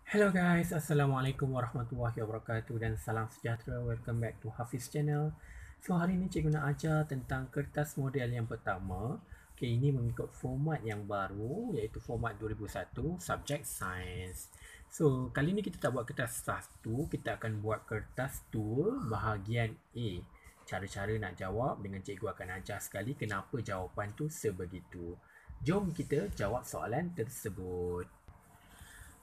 Hello guys, Assalamualaikum warahmatullahi wabarakatuh dan salam sejahtera. Welcome back to Hafiz Channel. So hari ini cikgu nak ajar tentang kertas model yang pertama. Okay, ini mengikut format yang baru iaitu format 2001, subjek sains. So kali ini kita tak buat kertas 1, kita akan buat kertas 2 bahagian A. Cara-cara nak jawab dengan cikgu akan ajar sekali kenapa jawapan tu sebegitu. Jom kita jawab soalan tersebut.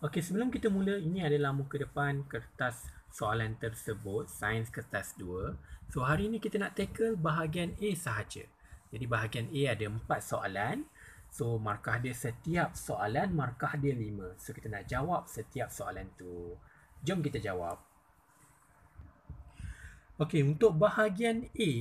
Okey, sebelum kita mula, ini adalah muka depan kertas soalan tersebut, sains kertas 2. So, hari ini kita nak tackle bahagian A sahaja. Jadi, bahagian A ada 4 soalan. So, markah dia setiap soalan, markah dia 5. So, kita nak jawab setiap soalan tu. Jom kita jawab. Okey, untuk bahagian A,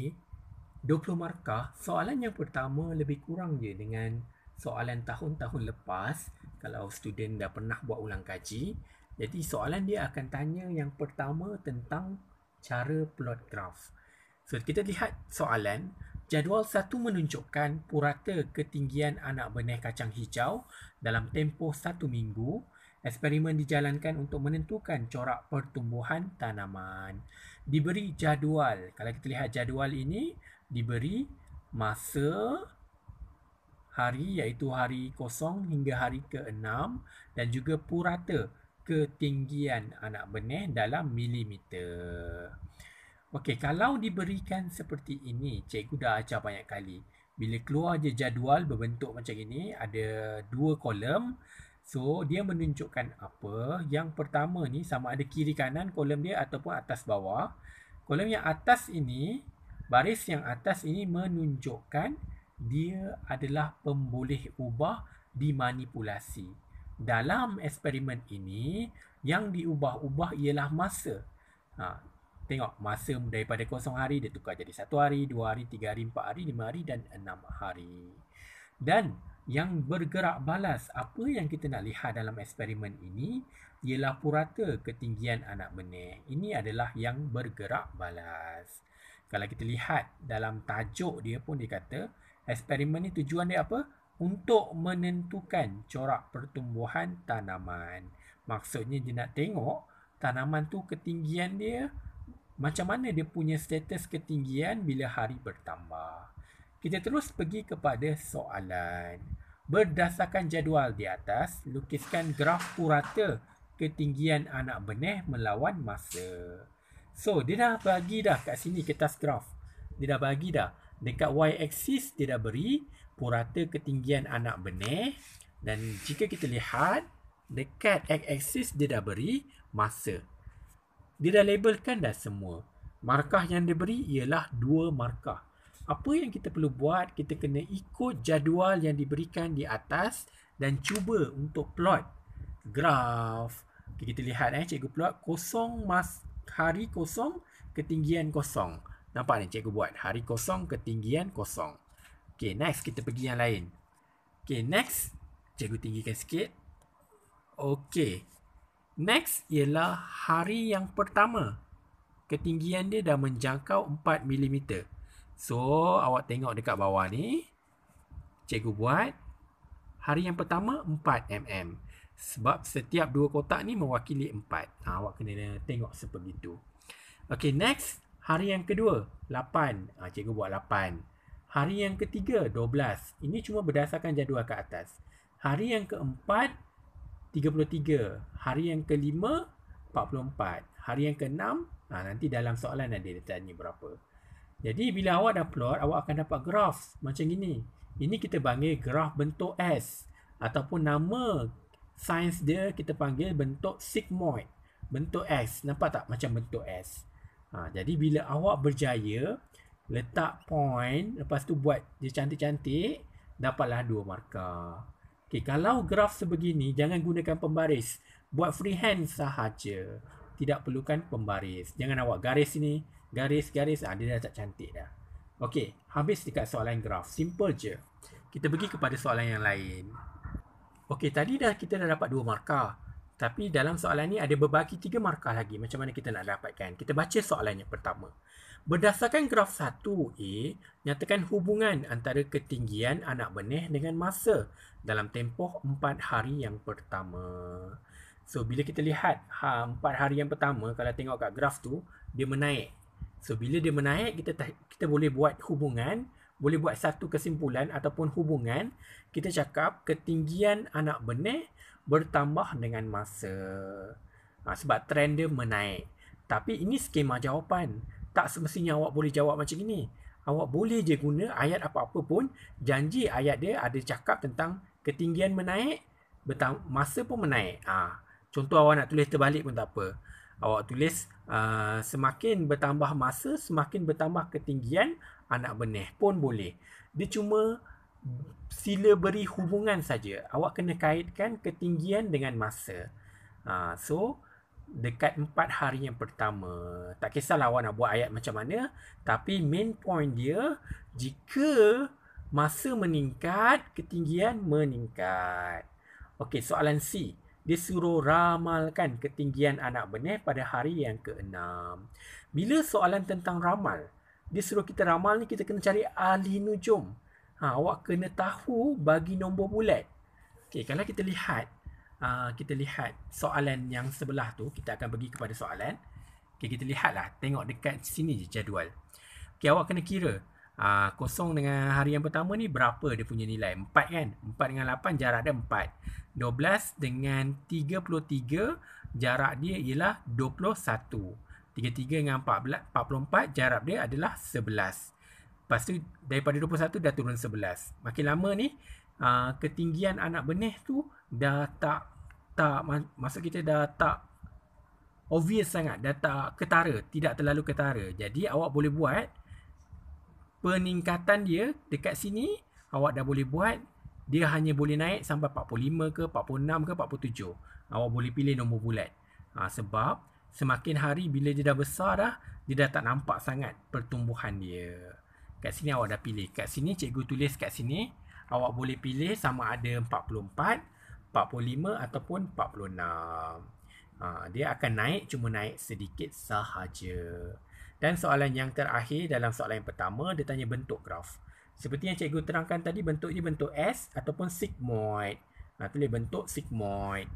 20 markah, soalan yang pertama lebih kurang je dengan soalan tahun-tahun lepas. Kalau student dah pernah buat ulang kaji, jadi soalan dia akan tanya yang pertama tentang cara plot graf. So kita lihat soalan. Jadual 1 menunjukkan purata ketinggian anak benih kacang hijau dalam tempoh 1 minggu. Eksperimen dijalankan untuk menentukan corak pertumbuhan tanaman. Diberi jadual. Kalau kita lihat jadual ini, diberi masa hari iaitu hari kosong hingga hari ke-6 dan juga purata ketinggian anak benih dalam milimeter. Okey, kalau diberikan seperti ini, cikgu dah ajar banyak kali. Bila keluar je jadual berbentuk macam ini, ada 2 kolom. So, dia menunjukkan apa? Yang pertama ni sama ada kiri kanan kolom dia ataupun atas bawah. Kolom yang atas ini, baris yang atas ini menunjukkan dia adalah pemboleh ubah dimanipulasi. Dalam eksperimen ini, yang diubah-ubah ialah masa. Tengok, masa daripada 0 hari dia tukar jadi 1 hari, 2 hari, 3 hari, 4 hari, 5 hari dan 6 hari. Dan yang bergerak balas, apa yang kita nak lihat dalam eksperimen ini ialah purata ketinggian anak benih. Ini adalah yang bergerak balas. Kalau kita lihat dalam tajuk dia pun dia kata, eksperimen ni tujuan dia apa? Untuk menentukan corak pertumbuhan tanaman. Maksudnya dia nak tengok tanaman tu ketinggian dia, macam mana dia punya status ketinggian bila hari bertambah. Kita terus pergi kepada soalan. Berdasarkan jadual di atas, lukiskan graf purata ketinggian anak benih melawan masa. So, dia dah bagi dah kat sini kertas graf. Dia dah bagi dah. Dekat y-axis dia dah beri purata ketinggian anak benih. Dan jika kita lihat, dekat x-axis dia dah beri masa. Dia dah labelkan dah semua. Markah yang dia beri ialah 2 markah. Apa yang kita perlu buat? Kita kena ikut jadual yang diberikan di atas dan cuba untuk plot graf. Okay, kita lihat cikgu plot kosong hari kosong, ketinggian kosong. Nampak ni cikgu buat hari kosong, ketinggian kosong. Okay, next kita pergi yang lain. Okay, next cikgu tinggikan sikit. Okay, next ialah hari yang pertama. Ketinggian dia dah menjangkau 4 mm. So, awak tengok dekat bawah ni, cikgu buat hari yang pertama 4 mm. Sebab setiap 2 kotak ni mewakili 4. Awak kena tengok seperti itu. Okay, next. Hari yang kedua, 8. Cikgu buat 8. Hari yang ketiga, 12. Ini cuma berdasarkan jadual ke atas. Hari yang keempat, 33. Hari yang kelima, 44. Hari yang keenam, nanti dalam soalan ada dia tanya berapa. Jadi, bila awak dah plot, awak akan dapat graf macam ini. Ini kita panggil graf bentuk S. Ataupun nama sains dia kita panggil bentuk sigmoid. Bentuk S. Nampak tak macam bentuk S? Jadi bila awak berjaya letak point, lepas tu buat dia cantik-cantik, dapatlah 2 markah. Okay, kalau graf sebegini, jangan gunakan pembaris. Buat freehand sahaja. Tidak perlukan pembaris. Jangan awak garis ni, garis-garis, dia dah tak cantik dah. Okay, habis dekat soalan graf. Simple je. Kita pergi kepada soalan yang lain. Okay, tadi kita dah dapat 2 markah. Tapi dalam soalan ni ada berbagi 3 markah lagi. Macam mana kita nak dapatkan? Kita baca soalan yang pertama. Berdasarkan graf 1A, nyatakan hubungan antara ketinggian anak benih dengan masa dalam tempoh 4 hari yang pertama. So, bila kita lihat 4 hari yang pertama, kalau tengok kat graf tu, dia menaik. So, bila dia menaik, kita boleh buat hubungan, boleh buat satu kesimpulan ataupun hubungan. Kita cakap ketinggian anak benih bertambah dengan masa. Sebab trend dia menaik. Tapi ini skema jawapan. Tak semestinya awak boleh jawab macam ini. Awak boleh je guna ayat apa-apa pun. Janji ayat dia ada cakap tentang ketinggian menaik, masa pun menaik. Contoh awak nak tulis terbalik pun tak apa. Awak tulis semakin bertambah masa, semakin bertambah ketinggian anak benih pun boleh. Dia cuma sila beri hubungan saja. Awak kena kaitkan ketinggian dengan masa. So, dekat 4 hari yang pertama, tak kisahlah awak nak buat ayat macam mana, tapi main point dia, jika masa meningkat, ketinggian meningkat. Okey, soalan C. Dia suruh ramalkan ketinggian anak benih pada hari yang ke-6. Bila soalan tentang ramal, dia suruh kita ramal ni, kita kena cari ahli nujum. Awak kena tahu bagi nombor bulat. Okey, kalau kita lihat soalan yang sebelah tu, kita akan pergi kepada soalan. Okey, kita lihatlah, tengok dekat sini je jadual. Okey, awak kena kira. Kosong dengan hari yang pertama ni berapa dia punya nilai? 4 kan? 4 dengan 8 jarak dia 4. 12 dengan 33 jarak dia ialah 21. 33 dengan 44 jarak dia adalah 11. Lepas tu daripada 21 dah turun 11. Makin lama ni ketinggian anak benih tu dah tak maksud kita dah tak obvious sangat, dah tak ketara, tidak terlalu ketara. Jadi awak boleh buat peningkatan dia dekat sini, awak dah boleh buat dia hanya boleh naik sampai 45 ke, 46 ke, 47. Awak boleh pilih nombor bulat. Sebab semakin hari bila dia dah besar dah, dia dah tak nampak sangat pertumbuhan dia. Kat sini awak dah pilih. Kat sini cikgu tulis kat sini, awak boleh pilih sama ada 44, 45 ataupun 46. Dia akan naik, cuma naik sedikit sahaja. Dan soalan yang terakhir dalam soalan yang pertama, dia tanya bentuk graf. Seperti yang cikgu terangkan tadi, bentuknya bentuk S ataupun sigmoid. Tulis bentuk sigmoid.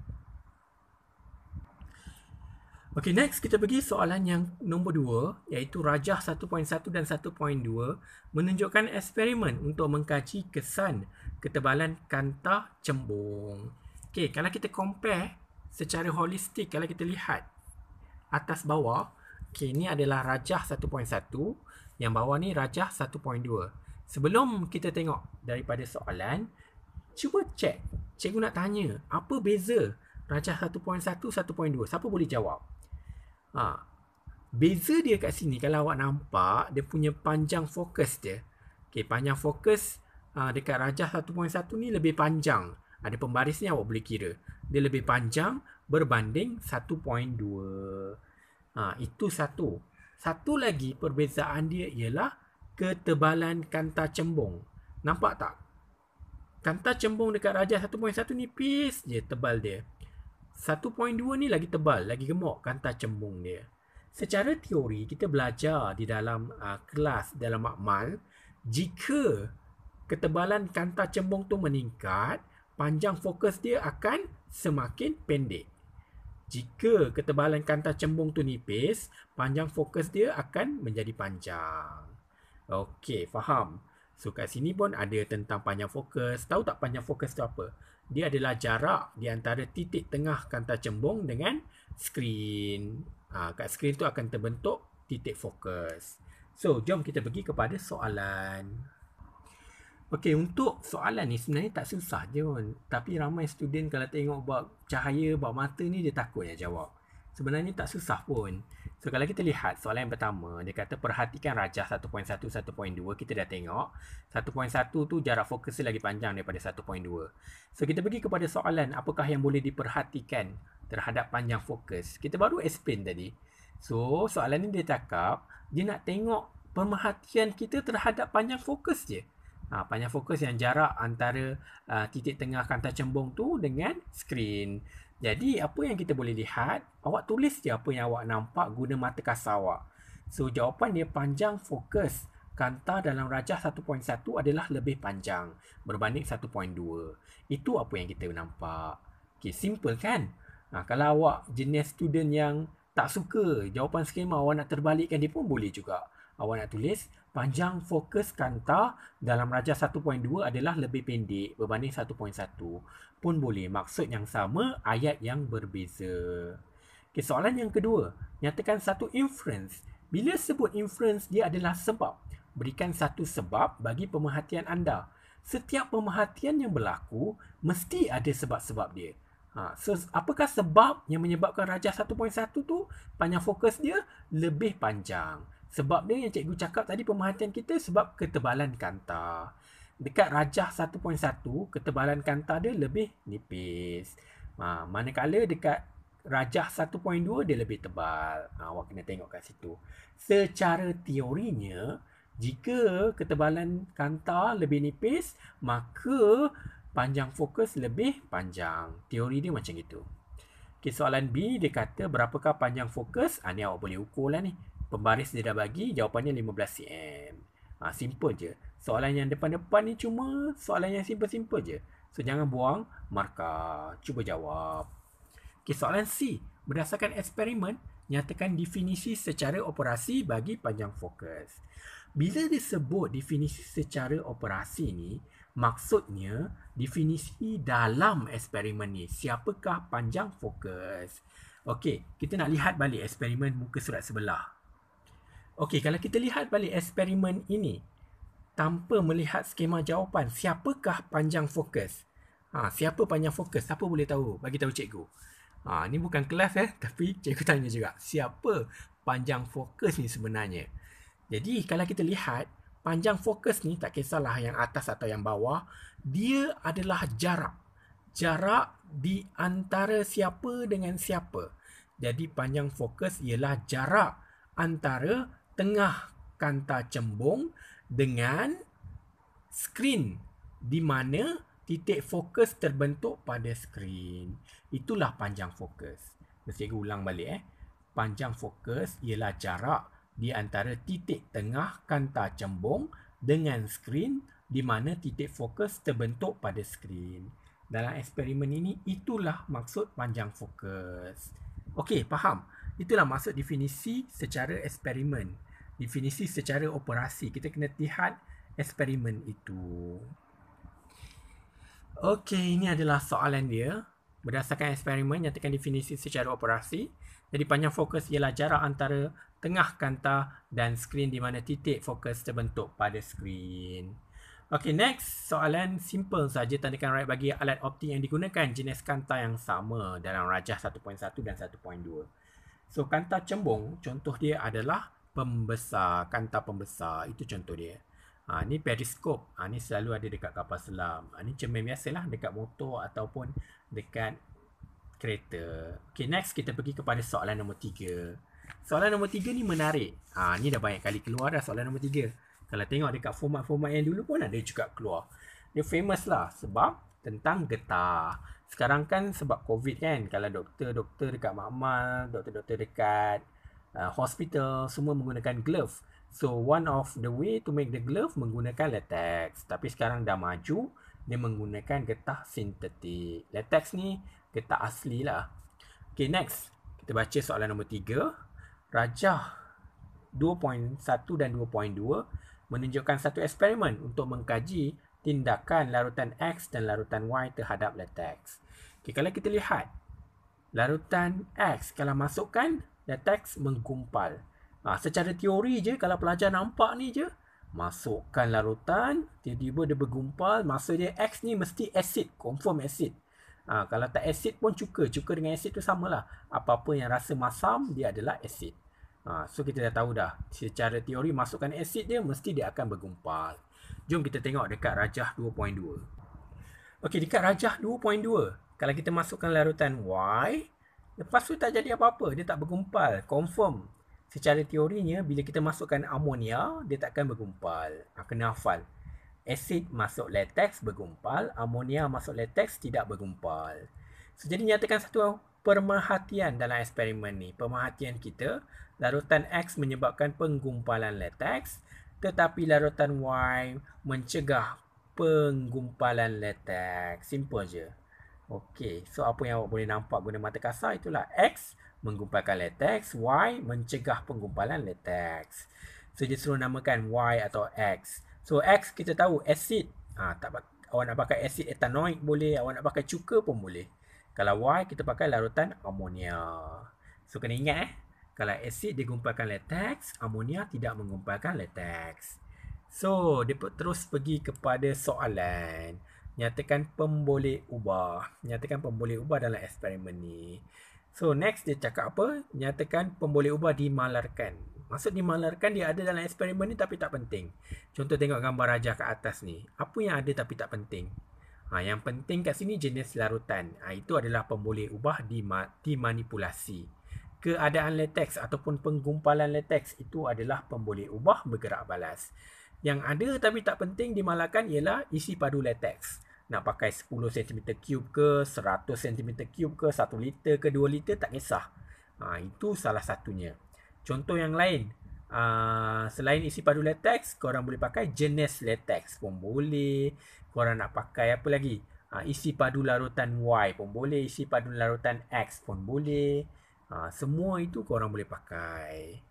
Okey, next kita pergi soalan yang nombor 2, iaitu rajah 1.1 dan 1.2 menunjukkan eksperimen untuk mengkaji kesan ketebalan kantah cembung. Okey, kalau kita compare secara holistik, kalau kita lihat atas bawah, okey, ini adalah rajah 1.1, yang bawah ni rajah 1.2. Sebelum kita tengok daripada soalan, cuba cek. Cikgu nak tanya, apa beza rajah 1.1, 1.2? Siapa boleh jawab? Beza dia kat sini, kalau awak nampak, dia punya panjang fokus dia. Okay, panjang fokus dekat rajah 1.1 ni lebih panjang. Ada pembaris ni awak boleh kira. Dia lebih panjang berbanding 1.2. Itu satu. Satu lagi perbezaan dia ialah ketebalan kantah cembung. Nampak tak? Kantah cembung dekat rajah 1.1 nipis je tebal dia. 1.2 ni lagi tebal, lagi gemuk kantah cembung dia. Secara teori, kita belajar di dalam kelas, dalam makmal, jika ketebalan kantah cembung tu meningkat, panjang fokus dia akan semakin pendek. Jika ketebalan kantah cembung tu nipis, panjang fokus dia akan menjadi panjang. Okey, faham. So, kat sini pun ada tentang panjang fokus. Tahu tak panjang fokus tu apa? Dia adalah jarak di antara titik tengah kantah cembung dengan skrin. Kat skrin tu akan terbentuk titik fokus. So, jom kita pergi kepada soalan. Okey, untuk soalan ni sebenarnya tak susah je pun. Tapi ramai student kalau tengok bab cahaya, bab mata ni, dia takut nak jawab. Sebenarnya tak susah pun. So, kalau kita lihat soalan yang pertama, dia kata perhatikan rajah 1.1, 1.2. Kita dah tengok. 1.1 tu jarak fokus lagi panjang daripada 1.2. So, kita pergi kepada soalan apakah yang boleh diperhatikan terhadap panjang fokus. Kita baru explain tadi. So, soalan ni dia cakap, dia nak tengok pemerhatian kita terhadap panjang fokus je. Panjang fokus yang jarak antara titik tengah kantah cembung tu dengan skrin. Jadi, apa yang kita boleh lihat, awak tulis je apa yang awak nampak guna mata kasar awak. So, jawapan dia panjang fokus kantah dalam rajah 1.1 adalah lebih panjang berbanding 1.2. Itu apa yang kita nampak. Okay, simple kan? Kalau awak jenis student yang tak suka jawapan skema, awak nak terbalikkan dia pun boleh juga. Awak nak tulis panjang fokus kanta dalam rajah 1.2 adalah lebih pendek berbanding 1.1 pun boleh. Maksud yang sama, ayat yang berbeza. Okay, soalan yang kedua, nyatakan satu inference. Bila sebut inference, dia adalah sebab. Berikan satu sebab bagi pemerhatian anda. Setiap pemerhatian yang berlaku, mesti ada sebab-sebab dia. So, apakah sebab yang menyebabkan rajah 1.1 tu panjang fokus dia lebih panjang? Sebab dia yang cikgu cakap tadi, pemerhatian kita sebab ketebalan kanta. Dekat rajah 1.1, ketebalan kanta dia lebih nipis. Manakala dekat rajah 1.2 dia lebih tebal. Awak kena tengok kat situ. Secara teorinya, jika ketebalan kanta lebih nipis, maka panjang fokus lebih panjang. Teori dia macam itu. Okay, soalan B, dia kata berapakah panjang fokus? Ni awak boleh ukur lah ni. Pembaris dia dah bagi, jawapannya 15 cm. Simple je. Soalan yang depan-depan ni cuma soalan yang simple-simple je. So, jangan buang markah. Cuba jawab. Okay, soalan C. Berdasarkan eksperimen, nyatakan definisi secara operasi bagi panjang fokus. Bila disebut definisi secara operasi ni, maksudnya definisi dalam eksperimen ni. Siapakah panjang fokus? Okey, kita nak lihat balik eksperimen muka surat sebelah. Okey, kalau kita lihat balik eksperimen ini tanpa melihat skema jawapan, siapakah panjang fokus? Siapa panjang fokus? Siapa boleh tahu? Bagi tahu cikgu. Ni bukan kelas tapi cikgu tanya juga. Siapa panjang fokus ni sebenarnya? Jadi kalau kita lihat, panjang fokus ni tak kisahlah yang atas atau yang bawah, dia adalah jarak. Jarak di antara siapa dengan siapa. Jadi panjang fokus ialah jarak antara tengah kanta cembung dengan skrin di mana titik fokus terbentuk pada skrin. Itulah panjang fokus. Mesti saya ulang balik. Panjang fokus ialah jarak di antara titik tengah kanta cembung dengan skrin di mana titik fokus terbentuk pada skrin. Dalam eksperimen ini, itulah maksud panjang fokus. Okey, faham? Itulah maksud definisi secara eksperimen. Definisi secara operasi. Kita kena lihat eksperimen itu. Okey, ini adalah soalan dia. Berdasarkan eksperimen, nyatakan definisi secara operasi. Jadi panjang fokus ialah jarak antara tengah kanta dan skrin di mana titik fokus terbentuk pada skrin. Okey, next. Soalan simple saja. Tandakan right bagi alat optik yang digunakan jenis kanta yang sama dalam rajah 1.1 dan 1.2. So, kanta cembung, contoh dia adalah pembesar. Kanta pembesar, itu contoh dia. Ni periskop. Ni selalu ada dekat kapal selam. Ni cermin biasalah dekat motor ataupun dekat kereta. Okay, next kita pergi kepada soalan nombor 3. Soalan nombor 3 ni menarik. Ni dah banyak kali keluar dah soalan nombor 3. Kalau tengok dekat format-format yang dulu pun ada juga keluar. Dia famous lah sebab tentang getah. Sekarang kan sebab COVID kan, kalau doktor-doktor dekat makmal, doktor-doktor dekat hospital semua menggunakan glove. So one of the way to make the glove menggunakan latex. Tapi sekarang dah maju, dia menggunakan getah sintetik. Latex ni getah asli lah. Okay, next. Kita baca soalan nombor 3. Rajah 2.1 dan 2.2 menunjukkan satu eksperimen untuk mengkaji tindakan larutan X dan larutan Y terhadap latex. Okay, kalau kita lihat, larutan X kalau masukkan, latex menggumpal. Secara teori je, kalau pelajar nampak ni je, masukkan larutan, tiba-tiba dia bergumpal, maksud dia X ni mesti asid, confirm asid. Kalau tak asid pun cuka dengan asid tu samalah. Apa-apa yang rasa masam, dia adalah asid. So kita dah tahu dah, secara teori masukkan asid dia, mesti dia akan bergumpal. Jom kita tengok dekat rajah 2.2. Okey, dekat rajah 2.2, kalau kita masukkan larutan Y, lepas tu tak jadi apa-apa, dia tak bergumpal, confirm. Secara teorinya, bila kita masukkan amonia, dia takkan bergumpal. Kena hafal. Asid masuk latex bergumpal, amonia masuk latex tidak bergumpal. So, jadi nyatakan satu pemerhatian dalam eksperimen ni. Pemerhatian kita, larutan X menyebabkan penggumpalan latex, tetapi larutan Y mencegah penggumpalan latex. Simple je. Okey, so apa yang awak boleh nampak guna mata kasar itulah X menggumpalkan lateks, Y mencegah penggumpalan lateks. So dia suruh namakan Y atau X. So X kita tahu asid. Awak nak pakai asid etanoik boleh, awak nak pakai cuka pun boleh. Kalau Y kita pakai larutan amonia. So kena ingat kalau asid digumpalkan lateks, amonia tidak menggumpalkan lateks. So dia terus pergi kepada soalan. Nyatakan pemboleh ubah. Nyatakan pemboleh ubah dalam eksperimen ni. So next dia cakap apa? Nyatakan pemboleh ubah dimalarkan. Maksud dimalarkan dia ada dalam eksperimen ni tapi tak penting. Contoh tengok gambar rajah kat atas ni. Apa yang ada tapi tak penting? Yang penting kat sini jenis larutan. Itu adalah pemboleh ubah dimanipulasi. Keadaan lateks ataupun penggumpalan lateks itu adalah pemboleh ubah bergerak balas. Yang ada tapi tak penting dimalarkan ialah isi padu lateks. Nak pakai 10 cm3 ke, 100 cm3 ke, 1 liter ke, 2 liter, tak kisah. Itu salah satunya. Contoh yang lain, selain isi padu lateks, korang boleh pakai jenis lateks pun boleh. Korang nak pakai apa lagi? Isi padu larutan Y pun boleh, isi padu larutan X pun boleh. Semua itu korang boleh pakai.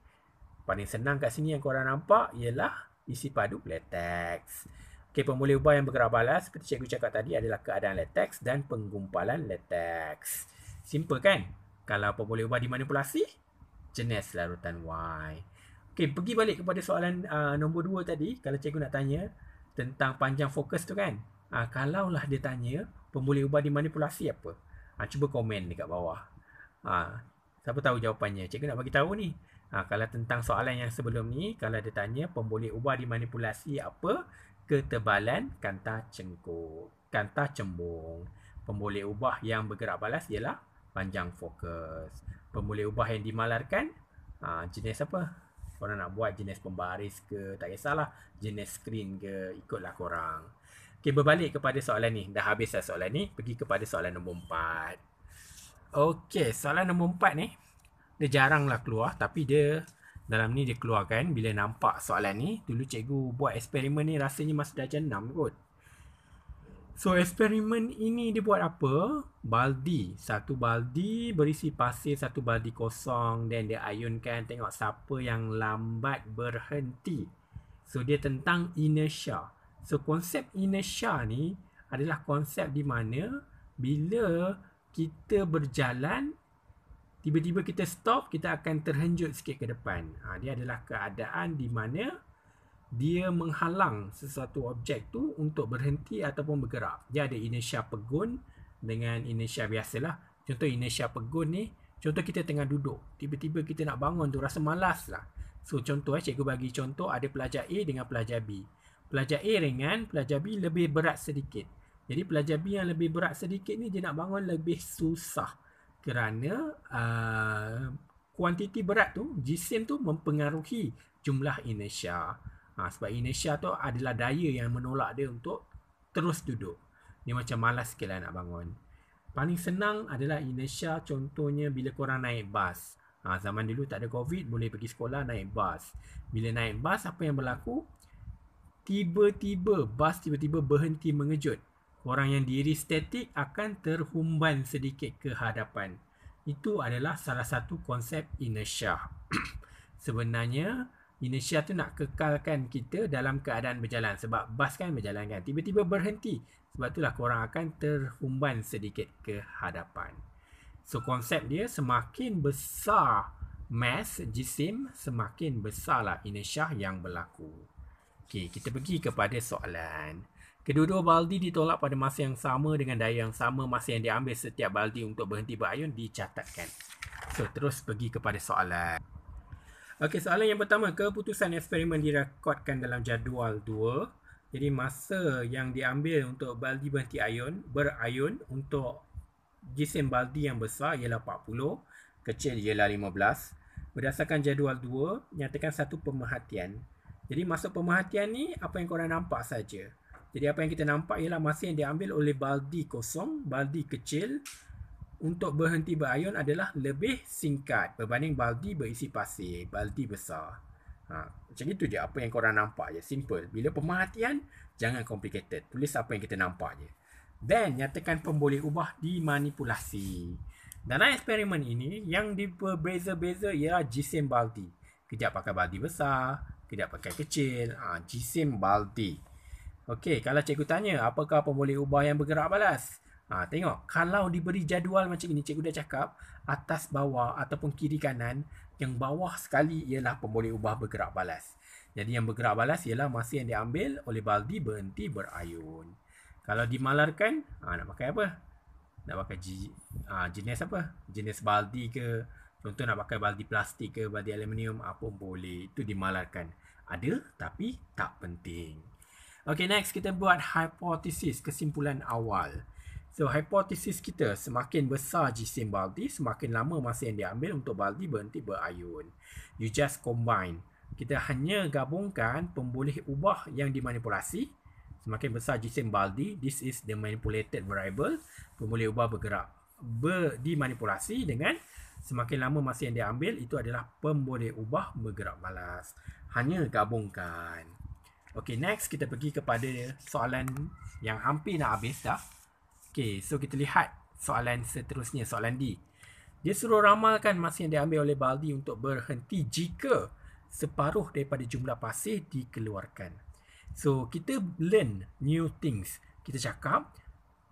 Paling senang kat sini yang korang nampak ialah isi padu lateks. Okey, pemboleh ubah yang bergerak balas seperti cikgu cakap tadi adalah keadaan lateks dan penggumpalan lateks. Simple kan? Kalau pemboleh ubah dimanipulasi, jenis larutan Y. Okey, pergi balik kepada soalan nombor 2 tadi. Kalau cikgu nak tanya tentang panjang fokus tu kan. Kalaulah dia tanya pemboleh ubah dimanipulasi apa? Cuba komen dekat bawah. Siapa tahu jawapannya? Cikgu nak bagi tahu ni. Kalau tentang soalan yang sebelum ni, kalau dia tanya pemboleh ubah dimanipulasi apa? Ketebalan kanta cembung. Pemboleh ubah yang bergerak balas ialah panjang fokus. Pemboleh ubah yang dimalarkan, jenis apa? Korang nak buat jenis pembaris ke, tak kisahlah. Jenis skrin ke, ikutlah korang. Okey, berbalik kepada soalan ni. Dah habis dah soalan ni. Pergi kepada soalan nombor 4. Okey, soalan nombor 4 ni, dia jaranglah keluar. Tapi dia dalam ni dia keluarkan bila nampak soalan ni. Dulu cikgu buat eksperimen ni rasanya masa darjah 6 kot. So eksperimen ini dia buat apa? Baldi. Satu baldi berisi pasir, satu baldi kosong. Dan dia ayunkan tengok siapa yang lambat berhenti. So dia tentang inertia. So konsep inertia ni adalah konsep di mana bila kita berjalan, tiba-tiba kita stop, kita akan terhenjut sikit ke depan. Dia adalah keadaan di mana dia menghalang sesuatu objek tu untuk berhenti ataupun bergerak. Dia ada inertia pegun dengan inertia biasalah. Contoh inertia pegun ni, contoh kita tengah duduk, tiba-tiba kita nak bangun tu, rasa malas lah. So contoh cikgu bagi contoh, ada pelajar A dengan pelajar B. Pelajar A ringan, pelajar B lebih berat sedikit. Jadi pelajar B yang lebih berat sedikit ni dia nak bangun lebih susah. Kerana kuantiti berat tu, jisim tu mempengaruhi jumlah inertia. Sebab inertia tu adalah daya yang menolak dia untuk terus duduk. Dia macam malas sikit lah nak bangun. Paling senang adalah inertia contohnya bila korang naik bas. Zaman dulu tak ada COVID, boleh pergi sekolah naik bas. Bila naik bas, apa yang berlaku? Tiba-tiba bas berhenti mengejut. Orang yang diri statik akan terhumban sedikit ke hadapan. Itu adalah salah satu konsep inertia. Sebenarnya inertia tu nak kekalkan kita dalam keadaan berjalan. Sebab bas kan berjalan kan. Tiba-tiba berhenti. Sebab itulah korang akan terhumban sedikit ke hadapan. So konsep dia semakin besar mass jisim, semakin besarlah inertia yang berlaku. Okey, kita pergi kepada soalan. Kedua-dua baldi ditolak pada masa yang sama dengan daya yang sama. Masa yang diambil setiap baldi untuk berhenti berayun dicatatkan. So, terus pergi kepada soalan. Okey, soalan yang pertama. Keputusan eksperimen direkodkan dalam jadual 2. Jadi, masa yang diambil untuk baldi berhenti berayun untuk jisim baldi yang besar ialah 40. Kecil ialah 15. Berdasarkan jadual 2, nyatakan satu pemerhatian. Jadi, masuk pemerhatian ni, apa yang korang nampak saja. Jadi apa yang kita nampak ialah masa yang diambil oleh baldi kosong, baldi kecil untuk berhenti berayun adalah lebih singkat berbanding baldi berisi pasir, baldi besar. Macam itu je apa yang korang nampak je, simple. Bila pemerhatian, jangan complicated. Tulis apa yang kita nampak je. Then, nyatakan pemboleh ubah dimanipulasi. Dalam eksperimen ini, yang berbeza-beza ialah jisim baldi. Kejap pakai baldi besar, kejap pakai kecil. Jisim baldi. Okey, kalau cikgu tanya, apakah pemboleh ubah yang bergerak balas? Tengok, kalau diberi jadual macam ini, cikgu dah cakap, atas bawah ataupun kiri kanan, yang bawah sekali ialah pemboleh ubah bergerak balas. Jadi yang bergerak balas ialah masa yang diambil oleh baldi berhenti berayun. Kalau dimalarkan, nak pakai apa? Nak pakai jenis apa? Jenis baldi ke? Contoh nak pakai baldi plastik ke, baldi aluminium, apa boleh. Itu dimalarkan. Ada, tapi tak penting. Okay, next kita buat hipotesis, kesimpulan awal. So, hipotesis kita, semakin besar jisim baldi, semakin lama masa yang diambil untuk baldi berhenti berayun. You just combine. Kita hanya gabungkan pemboleh ubah yang dimanipulasi. Semakin besar jisim baldi, this is the manipulated variable. Pemboleh ubah bergerak dimanipulasi dengan semakin lama masa yang diambil, itu adalah pemboleh ubah bergerak balas. Hanya gabungkan. Okay, next kita pergi kepada soalan yang hampir nak habis dah. Okay, so kita lihat soalan seterusnya, soalan D. Dia suruh ramalkan masa yang diambil oleh baldi untuk berhenti jika separuh daripada jumlah pasir dikeluarkan. So, kita learn new things. Kita cakap,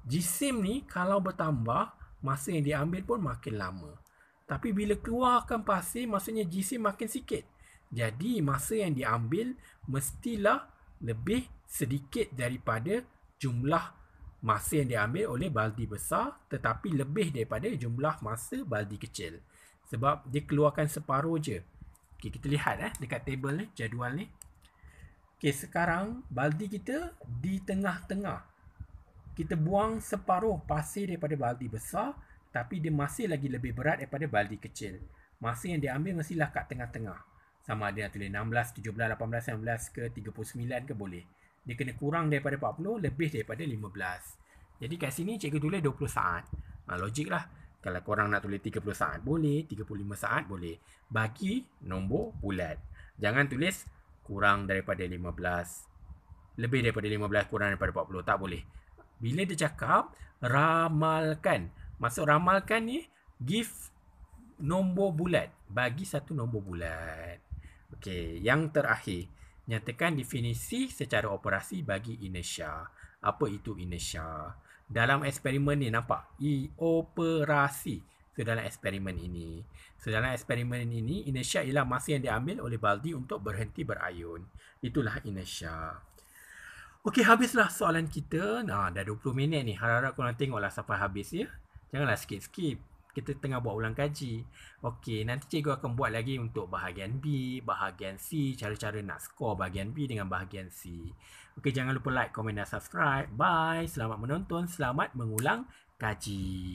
jisim ni kalau bertambah, masa yang diambil pun makin lama. Tapi bila keluarkan pasir, maksudnya jisim makin sikit. Jadi, masa yang diambil mestilah lebih sedikit daripada jumlah masa yang diambil oleh baldi besar, tetapi lebih daripada jumlah masa baldi kecil. Sebab dia keluarkan separuh je. Okay, kita lihat dekat table ni, jadual ni. Okay, sekarang baldi kita di tengah-tengah. Kita buang separuh pasir daripada baldi besar, tapi dia masih lagi lebih berat daripada baldi kecil. Masa yang diambil mestilah kat tengah-tengah. Sama ada nak tulis 16, 17, 18, 19 ke 39 ke boleh. Dia kena kurang daripada 40, lebih daripada 15. Jadi kat sini cikgu tulis 20 saat. Logik lah. Kalau korang nak tulis 30 saat boleh, 35 saat boleh. Bagi nombor bulat. Jangan tulis kurang daripada 15, lebih daripada 15, kurang daripada 40. Tak boleh. Bila dia cakap ramalkan, maksud ramalkan ni give nombor bulat. Bagi satu nombor bulat. Okey, yang terakhir, nyatakan definisi secara operasi bagi inersia. Apa itu inersia? Dalam eksperimen ni nampak operasi. So, dalam eksperimen ini. So, dalam eksperimen ini, inersia ialah masa yang diambil oleh baldi untuk berhenti berayun. Itulah inersia. Okey, habislah soalan kita. Dah 20 minit ni. Harap-harap korang tengoklah sampai habis ya. Janganlah skip-skip. Kita tengah buat ulang kaji. Okey, nanti cikgu akan buat lagi untuk bahagian B, bahagian C, cara-cara nak skor bahagian B dengan bahagian C. Okey, jangan lupa like, komen dan subscribe. Bye. Selamat menonton, selamat mengulang kaji.